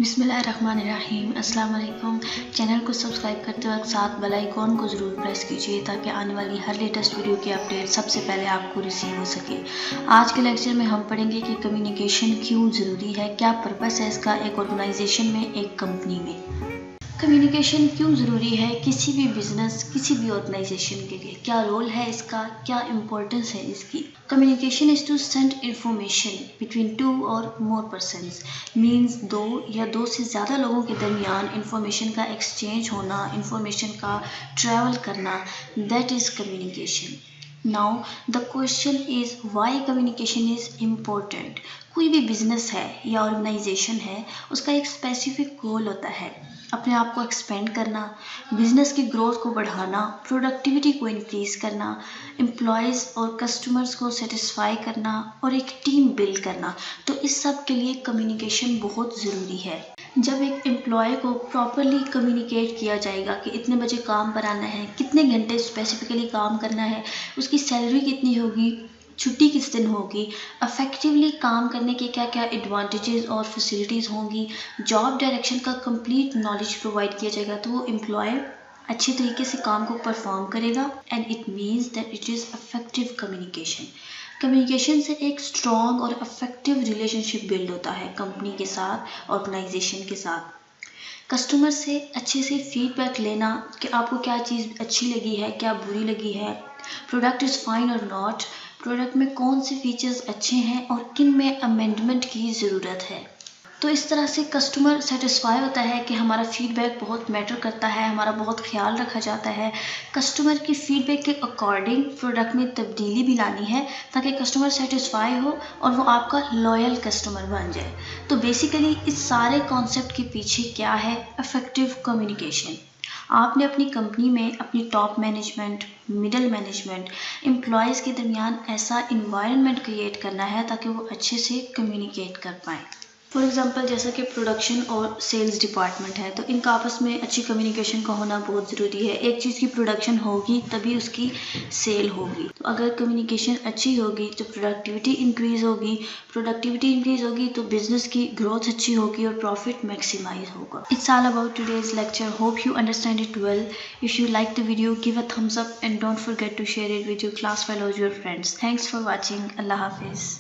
बिस्मिल्लाहिर्रहमानिर्रहीम। अस्सलाम वालेकुम। चैनल को सब्सक्राइब करते वक्त साथ बेल आइकॉन को ज़रूर प्रेस कीजिए ताकि आने वाली हर लेटेस्ट वीडियो की अपडेट सबसे पहले आपको रिसीव हो सके। आज के लेक्चर में हम पढ़ेंगे कि कम्युनिकेशन क्यों ज़रूरी है, क्या पर्पस है इसका एक ऑर्गेनाइजेशन में, एक कंपनी में। कम्युनिकेशन क्यों ज़रूरी है किसी भी बिजनेस, किसी भी ऑर्गेनाइजेशन के लिए, क्या रोल है इसका, क्या इम्पोर्टेंस है इसकी। Communication is to send information between two or more persons, means दो या दो से ज़्यादा लोगों के दरमियान इंफॉर्मेशन का एक्सचेंज होना, इंफॉर्मेशन का ट्रैवल करना, that is communication. Now the question is why communication is important. कोई भी बिजनेस है या ऑर्गेनाइजेशन है, उसका एक स्पेसिफिक गोल होता है, अपने आप को एक्सपेंड करना, बिजनेस की ग्रोथ को बढ़ाना, प्रोडक्टिविटी को इंक्रीज करना, एम्प्लॉयज़ और कस्टमर्स को सेटिस्फाई करना और एक टीम बिल्ड करना। तो इस सब के लिए कम्युनिकेशन बहुत ज़रूरी है। जब एक एम्प्लॉय को प्रॉपरली कम्युनिकेट किया जाएगा कि इतने बजे काम पर आना है, कितने घंटे स्पेसिफिकली काम करना है, उसकी सैलरी कितनी होगी, छुट्टी किस दिन होगी, अफेक्टिवली काम करने के क्या क्या एडवांटेजेस और फैसिलिटीज़ होंगी, जॉब डायरेक्शन का कंप्लीट नॉलेज प्रोवाइड किया जाएगा, तो वो एम्प्लॉय अच्छे तरीके से काम को परफॉर्म करेगा and it means that it is affective communication. Communication से एक स्ट्रॉन्ग और अफेक्टिव रिलेशनशिप बिल्ड होता है कंपनी के साथ, ऑर्गेनाइजेशन के साथ। कस्टमर से अच्छे से फीडबैक लेना कि आपको क्या चीज़ अच्छी लगी है, क्या बुरी लगी है, प्रोडक्ट इज़ फाइन और नॉट, प्रोडक्ट में कौन से फीचर्स अच्छे हैं और किन में अमेंडमेंट की ज़रूरत है। तो इस तरह से कस्टमर सेटिस्फाई होता है कि हमारा फीडबैक बहुत मैटर करता है, हमारा बहुत ख्याल रखा जाता है। कस्टमर की फीडबैक के अकॉर्डिंग प्रोडक्ट में तब्दीली भी लानी है ताकि कस्टमर सेटिस्फाई हो और वो आपका लॉयल कस्टमर बन जाए। तो बेसिकली इस सारे कॉन्सेप्ट के पीछे क्या है, इफेक्टिव कम्युनिकेशन। आपने अपनी कंपनी में अपनी top management, middle management, employees के दरमियान ऐसा इन्वायरमेंट क्रिएट करना है ताकि वो अच्छे से कम्युनिकेट कर पाएँ। फॉर एग्ज़ाम्पल जैसा कि प्रोडक्शन और सेल्स डिपार्टमेंट है, तो इनका आपस में अच्छी कम्युनिकेशन का होना बहुत ज़रूरी है। एक चीज़ की प्रोडक्शन होगी तभी उसकी सेल होगी। तो अगर कम्युनिकेशन अच्छी होगी तो प्रोडक्टिविटी इंक्रीज़ होगी, प्रोडक्टिविटी इंक्रीज़ होगी तो बिज़नेस की ग्रोथ अच्छी होगी और प्रॉफिट मैक्सिमाइज होगा। It's all about today's lecture. Hope you understand it well. If you like the video, give a thumbs up and don't forget to share it with your class fellows, your friends. Thanks for watching. अल्लाह हाफिज़।